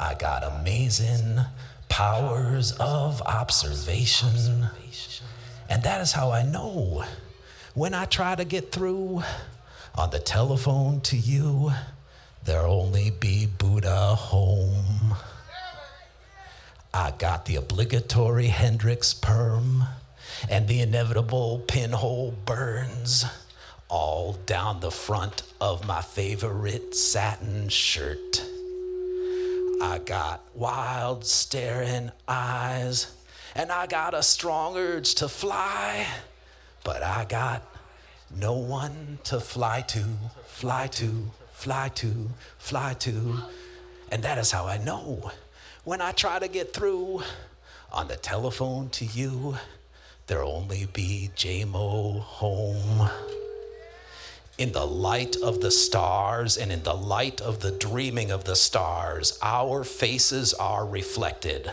I got amazing powers of observation. And that is how I know when I try to get through on the telephone to you, there'll only be Buddha home. I got the obligatory Hendrix perm and the inevitable pinhole burns all down the front of my favorite satin shirt. I got wild staring eyes and I got a strong urge to fly, but I got no one to fly to, fly to, fly to, fly to. And that is how I know when I try to get through on the telephone to you, there'll only be J-Mo home. In the light of the stars and in the light of the dreaming of the stars, our faces are reflected.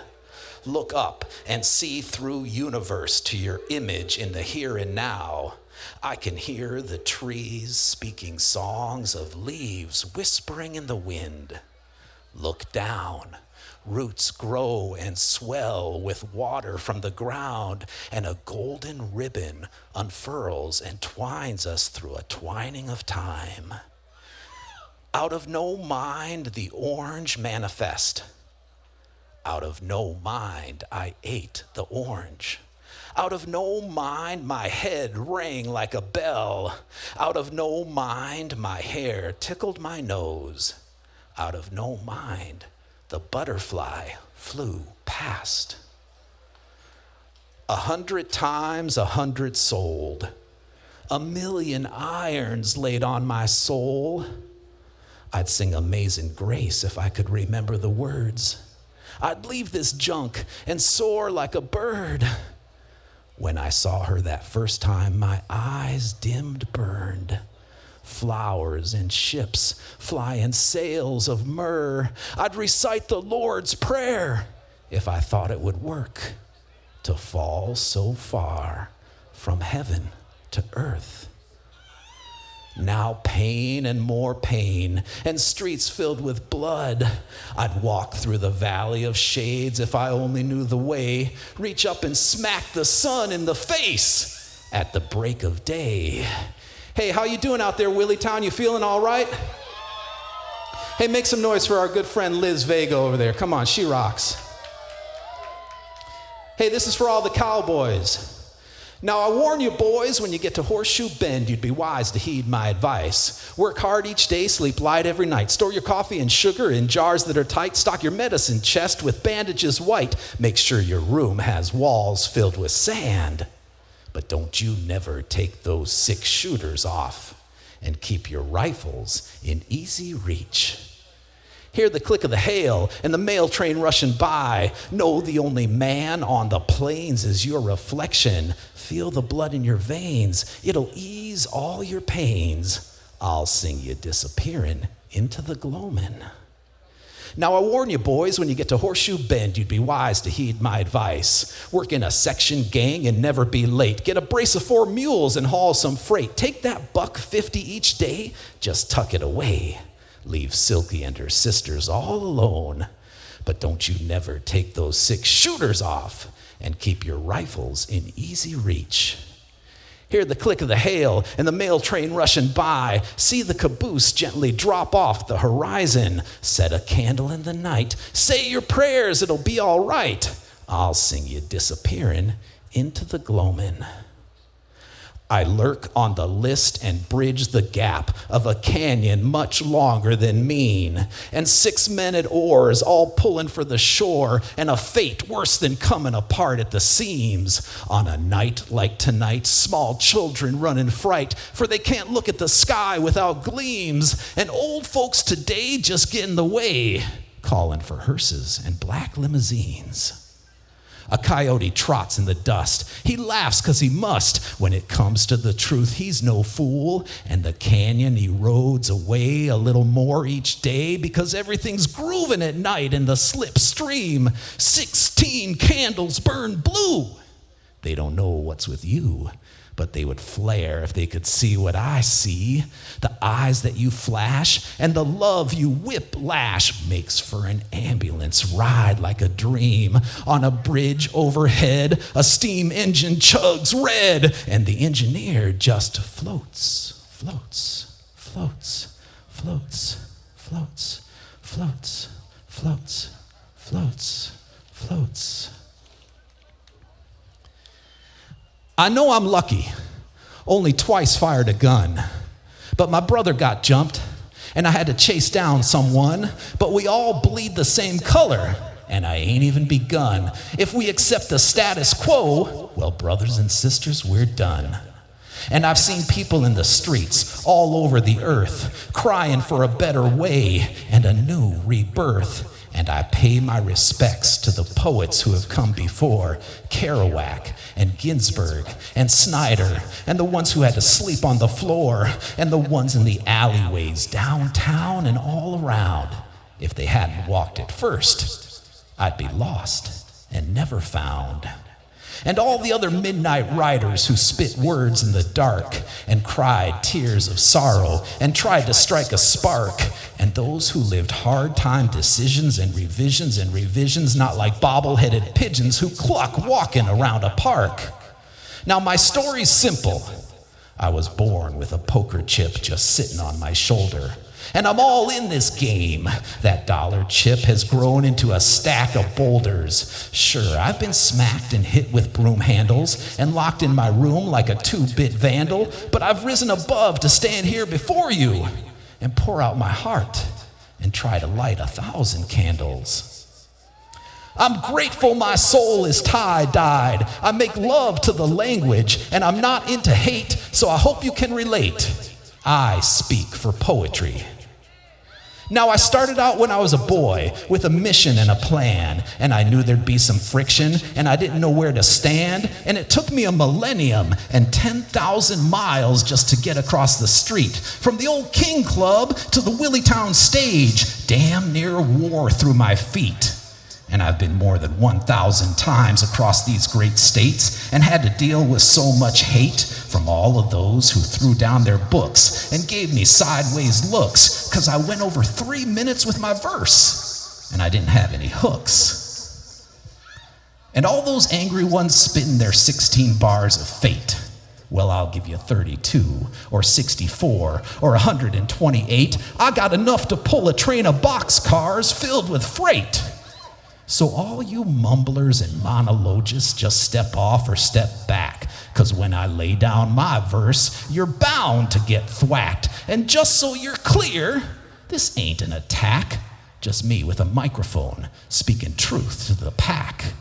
Look up and see through universe to your image in the here and now. I can hear the trees speaking songs of leaves whispering in the wind. Look down. Roots grow and swell with water from the ground, and a golden ribbon unfurls and twines us through a twining of time. Out of no mind, the orange manifest. Out of no mind, I ate the orange. Out of no mind, my head rang like a bell. Out of no mind, my hair tickled my nose. Out of no mind, the butterfly flew past. 100 times 100 sold. 1,000,000 irons laid on my soul. I'd sing Amazing Grace if I could remember the words. I'd leave this junk and soar like a bird. When I saw her that first time, my eyes dimmed, burned. Flowers and ships fly in sails of myrrh. I'd recite the Lord's Prayer if I thought it would work to fall so far from heaven to earth. Now pain and more pain and streets filled with blood. I'd walk through the valley of shades if I only knew the way. Reach up and smack the sun in the face at the break of day. Hey, how you doing out there, WillyTown? You feeling all right? Hey, make some noise for our good friend Liz Vega over there. Come on, she rocks. Hey, this is for all the cowboys. Now, I warn you, boys, when you get to Horseshoe Bend, you'd be wise to heed my advice. Work hard each day, sleep light every night. Store your coffee and sugar in jars that are tight. Stock your medicine chest with bandages white. Make sure your room has walls filled with sand. But don't you never take those 6 shooters off and keep your rifles in easy reach. Hear the click of the hail and the mail train rushing by. Know the only man on the plains is your reflection. Feel the blood in your veins. It'll ease all your pains. I'll sing you disappearing into the gloaming. Now I warn you, boys, when you get to Horseshoe Bend, you'd be wise to heed my advice. Work in a section gang and never be late. Get a brace of 4 mules and haul some freight. Take that $1.50 each day, just tuck it away. Leave Silky and her sisters all alone. But don't you never take those 6 shooters off and keep your rifles in easy reach. Hear the click of the hail and the mail train rushing by. See the caboose gently drop off the horizon. Set a candle in the night. Say your prayers, it'll be all right. I'll sing you disappearing into the gloaming. I lurk on the list and bridge the gap of a canyon much longer than mean. And 6 men at oars all pulling for the shore, and a fate worse than coming apart at the seams. On a night like tonight, small children run in fright, for they can't look at the sky without gleams. And old folks today just get in the way, calling for hearses and black limousines. A coyote trots in the dust. He laughs 'cause he must. When it comes to the truth, he's no fool. And the canyon erodes away a little more each day because everything's grooving at night in the slipstream. 16 candles burn blue. They don't know what's with you, but they would flare if they could see what I see. The eyes that you flash and the love you whiplash makes for an ambulance ride like a dream. On a bridge overhead, a steam engine chugs red, and the engineer just floats, floats, floats, floats, floats, floats, floats, floats, floats. I know I'm lucky, only twice fired a gun, but my brother got jumped and I had to chase down someone, but we all bleed the same color and I ain't even begun. If we accept the status quo, well, brothers and sisters, we're done. And I've seen people in the streets all over the earth crying for a better way and a new rebirth. And I pay my respects to the poets who have come before, Kerouac and Ginsberg and Snyder, and the ones who had to sleep on the floor, and the ones in the alleyways downtown and all around. If they hadn't walked it first, I'd be lost and never found. And all the other midnight riders who spit words in the dark and cried tears of sorrow and tried to strike a spark, and those who lived hard time decisions and revisions, not like bobble-headed pigeons who cluck walking around a park. Now my story's simple. I was born with a poker chip just sitting on my shoulder. And I'm all in this game. That dollar chip has grown into a stack of boulders. Sure, I've been smacked and hit with broom handles and locked in my room like a 2-bit vandal, but I've risen above to stand here before you and pour out my heart and try to light 1,000 candles. I'm grateful my soul is tie-dyed. I make love to the language, and I'm not into hate, so I hope you can relate. I speak for poetry. Now, I started out when I was a boy with a mission and a plan, and I knew there'd be some friction, and I didn't know where to stand, and it took me a millennium and 10,000 miles just to get across the street, from the old King Club to the WillyTown stage, damn near wore through my feet. And I've been more than 1,000 times across these great states and had to deal with so much hate from all of those who threw down their books and gave me sideways looks because I went over 3 minutes with my verse and I didn't have any hooks. And all those angry ones spitting their 16 bars of fate, well, I'll give you 32 or 64 or 128. I got enough to pull a train of boxcars filled with freight. So all you mumblers and monologists just step off or step back, because when I lay down my verse, you're bound to get thwacked. And just so you're clear, this ain't an attack, just me with a microphone speaking truth to the pack.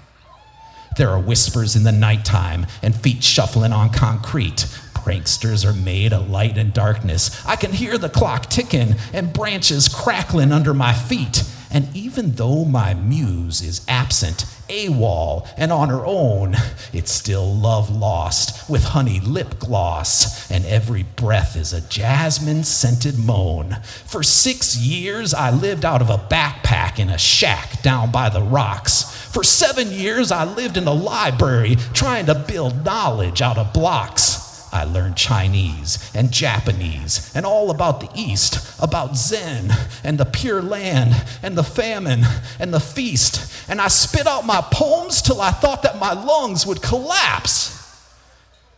There are whispers in the nighttime and feet shuffling on concrete. Pranksters are made of light and darkness. I can hear the clock ticking and branches crackling under my feet. And even though my muse is absent, AWOL, and on her own, it's still love lost with honey lip gloss, and every breath is a jasmine-scented moan. For 6 years, I lived out of a backpack in a shack down by the rocks. For 7 years, I lived in a library trying to build knowledge out of blocks. I learned Chinese and Japanese and all about the East, about Zen and the Pure Land and the famine and the feast. And I spit out my poems till I thought that my lungs would collapse.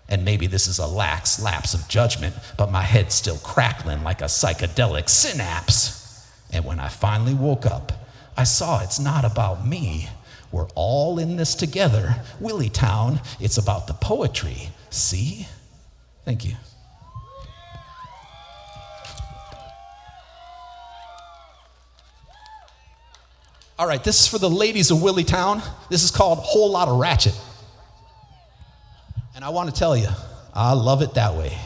And maybe this is a lax lapse of judgment, but my head's still crackling like a psychedelic synapse. And when I finally woke up, I saw it's not about me. We're all in this together. WillyTown, it's about the poetry. See? Thank you. All right, this is for the ladies of WillyTown. This is called Whole Lot of Ratchet. And I want to tell you, I love it that way.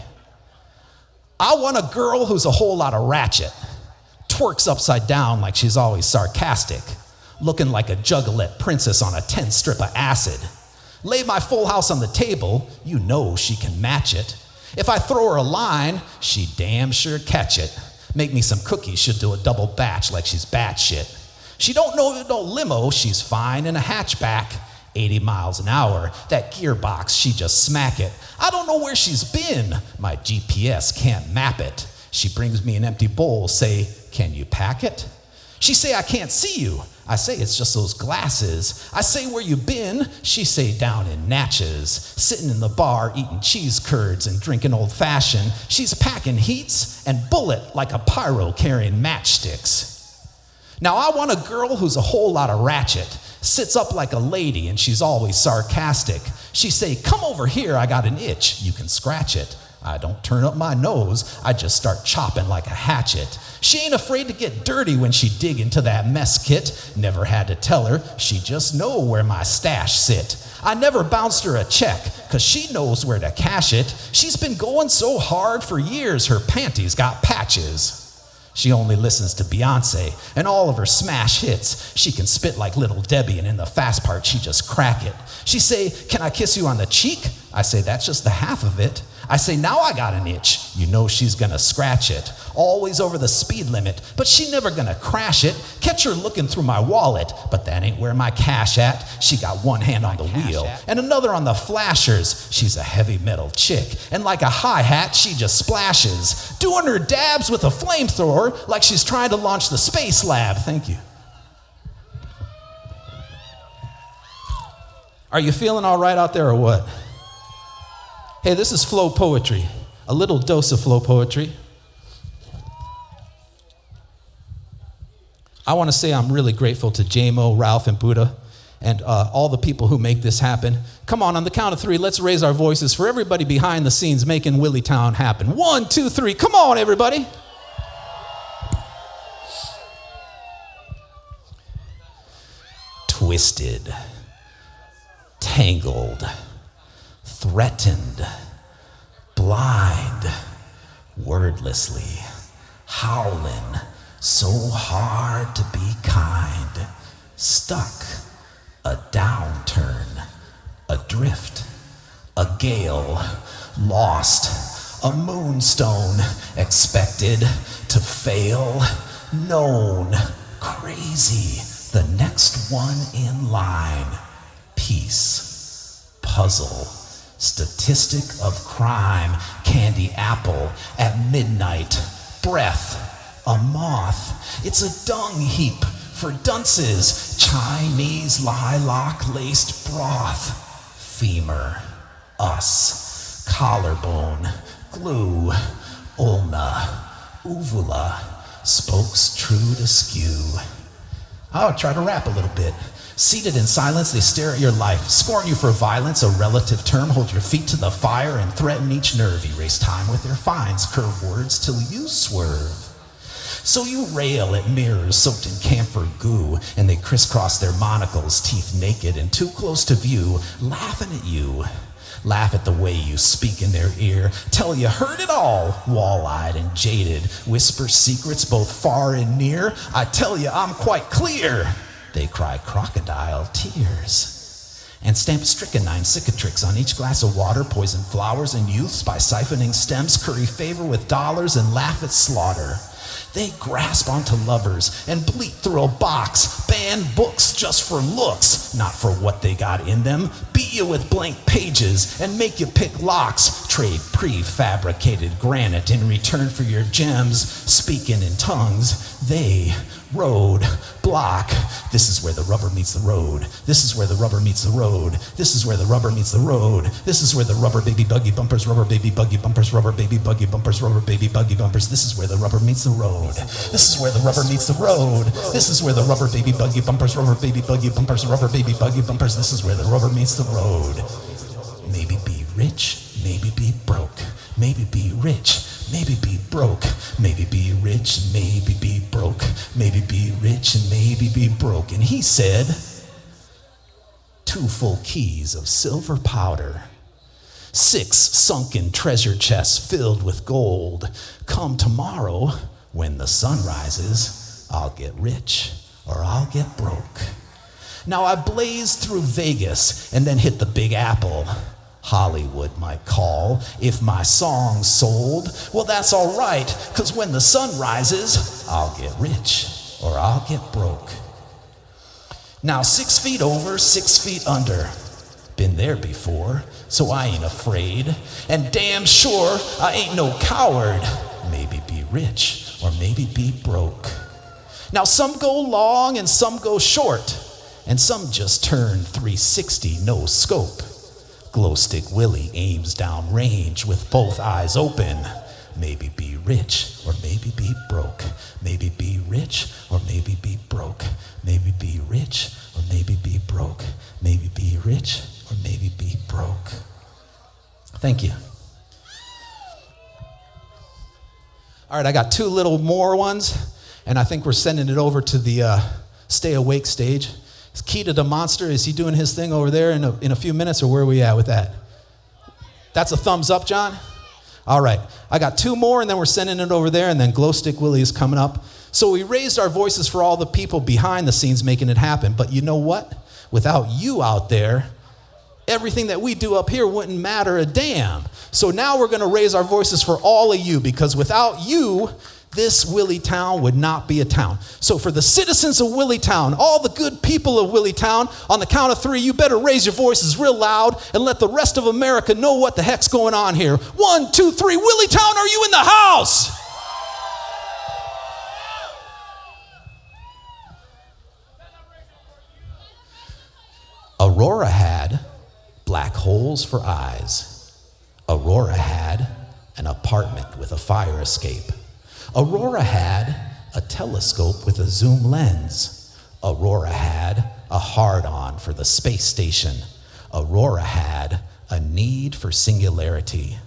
I want a girl who's a whole lot of ratchet, twerks upside down like she's always sarcastic, looking like a juggalette princess on a 10-strip of acid. Lay my full house on the table, you know she can match it. If I throw her a line, she damn sure catch it. Make me some cookies, she'll do a double batch like she's batshit. She don't know no limo, she's fine in a hatchback. 80 miles an hour, that gearbox, she just smack it. I don't know where she's been, my GPS can't map it. She brings me an empty bowl, say, can you pack it? She say, I can't see you. I say, it's just those glasses. I say, where you been? She say, down in Natchez, sitting in the bar, eating cheese curds and drinking old fashioned. She's packing heats and bullet like a pyro carrying matchsticks. Now I want a girl who's a whole lot of ratchet, sits up like a lady and she's always sarcastic. She say, come over here, I got an itch, you can scratch it. I don't turn up my nose, I just start chopping like a hatchet. She ain't afraid to get dirty when she dig into that mess kit. Never had to tell her, she just know where my stash sit. I never bounced her a check, cause she knows where to cash it. She's been going so hard for years, her panties got patches. She only listens to Beyonce and all of her smash hits. She can spit like Little Debbie, and in the fast part, she just crack it. She say, can I kiss you on the cheek? I say, that's just the half of it. I say, now I got an itch. You know she's gonna scratch it. Always over the speed limit, but she never gonna crash it. Catch her looking through my wallet, but that ain't where my cash at. She got one hand on the wheel and another on the flashers. She's a heavy metal chick, and like a hi-hat, she just splashes, doing her dabs with a flamethrower like she's trying to launch the space lab. Thank you. Are you feeling all right out there or what? Hey, this is flow poetry, a little dose of flow poetry. I want to say I'm really grateful to JMO, Ralph, and Buddha, and all the people who make this happen. Come on the count of 3, let's raise our voices for everybody behind the scenes making WillyTown happen. 1, 2, 3, come on, everybody. Twisted, tangled, threatened, blind, wordlessly, howling, so hard to be kind, stuck, a downturn, adrift, a gale, lost, a moonstone, expected to fail, known, crazy, the next one in line, peace, puzzle, statistic of crime, candy apple at midnight, breath, a moth, it's a dung heap for dunces, Chinese lilac-laced broth, femur, us, collarbone, glue, ulna, uvula, spokes true to skew. I'll try to rap a little bit. Seated in silence, they stare at your life, scorn you for violence, a relative term, hold your feet to the fire and threaten each nerve. Erase time with their fines, curve words till you swerve. So you rail at mirrors soaked in camphor goo, and they crisscross their monocles, teeth naked and too close to view, laughing at you. Laugh at the way you speak in their ear, tell you heard it all, wall-eyed and jaded, whisper secrets both far and near. I tell you I'm quite clear. They cry crocodile tears and stamp strychnine cicatrix on each glass of water, poison flowers and youths by siphoning stems, curry favor with dollars and laugh at slaughter. They grasp onto lovers and bleat through a box, ban books just for looks, not for what they got in them, beat you with blank pages and make you pick locks, trade prefabricated granite in return for your gems, speaking in tongues. They road block. This is where the rubber meets the road. This is where the rubber meets the road. This is where the rubber meets the road. This is where the rubber baby buggy bumpers, rubber baby buggy bumpers, rubber baby buggy bumpers, rubber baby buggy bumpers. This is where the rubber meets the road. This is where the rubber meets the road. This is where the rubber baby buggy bumpers, rubber baby buggy bumpers, rubber baby buggy bumpers. This is where the rubber meets the road. Maybe be rich, maybe be broke. Maybe be rich, maybe be broke. Maybe be rich, maybe be broke. Maybe be rich and maybe be broke. And he said, 2 full keys of silver powder, 6 sunken treasure chests filled with gold. Come tomorrow, when the sun rises, I'll get rich or I'll get broke. Now I blazed through Vegas and then hit the Big Apple. Hollywood might call if my song sold. Well, that's all right, because when the sun rises, I'll get rich or I'll get broke. Now 6 feet over, 6 feet under. Been there before, so I ain't afraid. And damn sure I ain't no coward. Maybe be rich or maybe be broke. Now some go long and some go short. And some just turn 360, no scope. Glow stick Willie aims down range with both eyes open. Maybe be rich or maybe be broke. Maybe be rich or maybe be broke. Maybe be rich or maybe be broke. Maybe be rich or maybe be broke. Thank you. All right, I got 2 little more ones, and I think we're sending it over to the Stay Awake stage. Is Keita the Monster, is he doing his thing over there in a few minutes, or where are we at with that? That's a thumbs up, John? All right, I got 2 more, and then we're sending it over there, and then Glow Stick Willie is coming up. So we raised our voices for all the people behind the scenes making it happen, but you know what? Without you out there, everything that we do up here wouldn't matter a damn. So now we're going to raise our voices for all of you, because without you, this WillyTown would not be a town. So for the citizens of WillyTown, all the good people of WillyTown, on the count of 3, you better raise your voices real loud and let the rest of America know what the heck's going on here. 1, 2, 3, WillyTown, are you in the house? Aurora had black holes for eyes. Aurora had an apartment with a fire escape. Aurora had a telescope with a zoom lens. Aurora had a hard-on for the space station. Aurora had a need for singularity.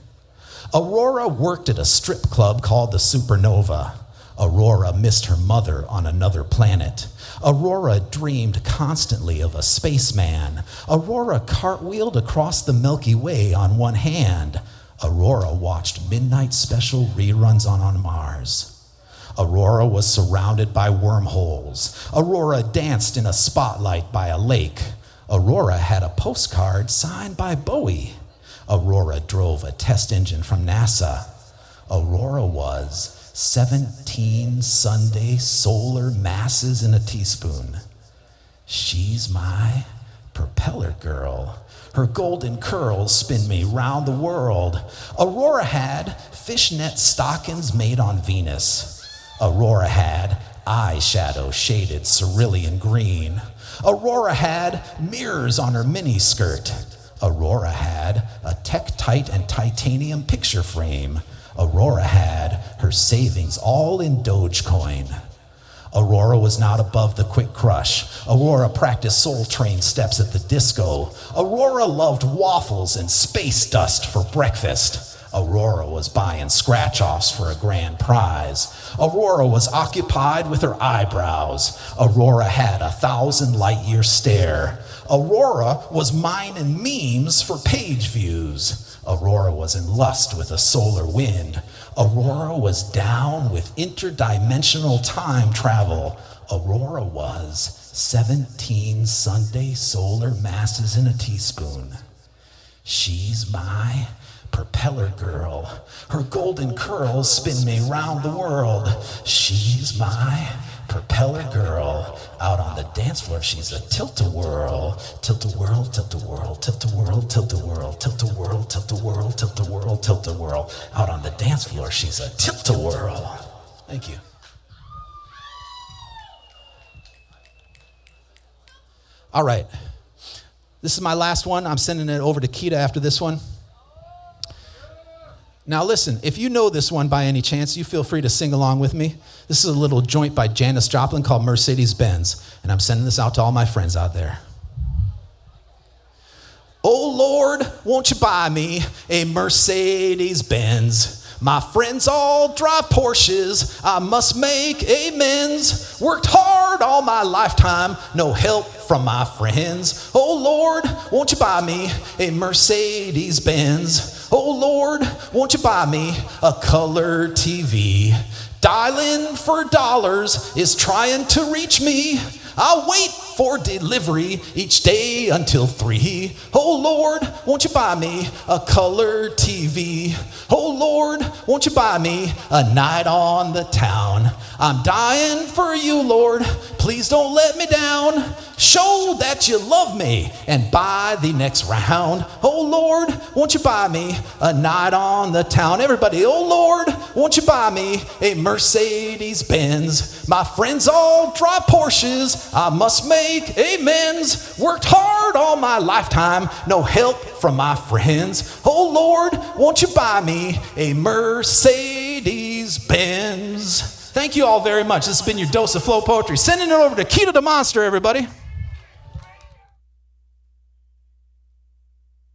Aurora worked at a strip club called the Supernova. Aurora missed her mother on another planet. Aurora dreamed constantly of a spaceman. Aurora cartwheeled across the Milky Way on one hand. Aurora watched midnight special reruns on Mars. Aurora was surrounded by wormholes. Aurora danced in a spotlight by a lake. Aurora had a postcard signed by Bowie. Aurora drove a test engine from NASA. Aurora was 17 Sunday solar masses in a teaspoon. She's my propeller girl. Her golden curls spin me round the world. Aurora had fishnet stockings made on Venus. Aurora had eyeshadow shaded cerulean green. Aurora had mirrors on her miniskirt. Aurora had a Tektite and titanium picture frame. Aurora had her savings all in Dogecoin. Aurora was not above the quick crush. Aurora practiced Soul Train steps at the disco. Aurora loved waffles and space dust for breakfast. Aurora was buying scratch-offs for a grand prize. Aurora was occupied with her eyebrows. Aurora had 1,000 light-year stare. Aurora was mining memes for page views. Aurora was in lust with a solar wind. Aurora was down with interdimensional time travel. Aurora was 17 Sunday solar masses in a teaspoon. She's my propeller girl. Her golden curls spin me round the world. She's my propeller girl. Out on the dance floor, she's a tilt-a-whirl. Tilt-a-whirl, tilt-a-whirl, tilt-a-whirl, tilt-a-whirl, tilt-a-whirl, tilt-a-whirl, tilt-a-whirl, tilt-a-whirl. Out on the dance floor, she's a tilt-a-whirl. Thank you. All right. This is my last one. I'm sending it over to Keita after this one. Now listen, if you know this one by any chance, you feel free to sing along with me. This is a little joint by Janis Joplin called Mercedes-Benz, and I'm sending this out to all my friends out there. Oh Lord, won't you buy me a Mercedes-Benz? My friends all drive Porsches, I must make amends. Worked hard all my lifetime, no help from my friends. Oh Lord, won't you buy me a Mercedes-Benz? Oh Lord, won't you buy me a color TV? Dialing for dollars is trying to reach me. I'll wait for delivery each day until 3. Oh Lord, won't you buy me a color TV? Oh Lord, won't you buy me a night on the town? I'm dying for you, Lord. Please don't let me down. Show that you love me and buy the next round. Oh Lord, won't you buy me a night on the town? Everybody, oh Lord, won't you buy me a Mercedes-Benz? My friends all drive Porsches. I must make amends. Worked hard all my lifetime. No help from my friends. Oh Lord, won't you buy me a Mercedes-Benz? Thank you all very much. This has been your dose of flow poetry. Sending it over to Keto the Monster, everybody.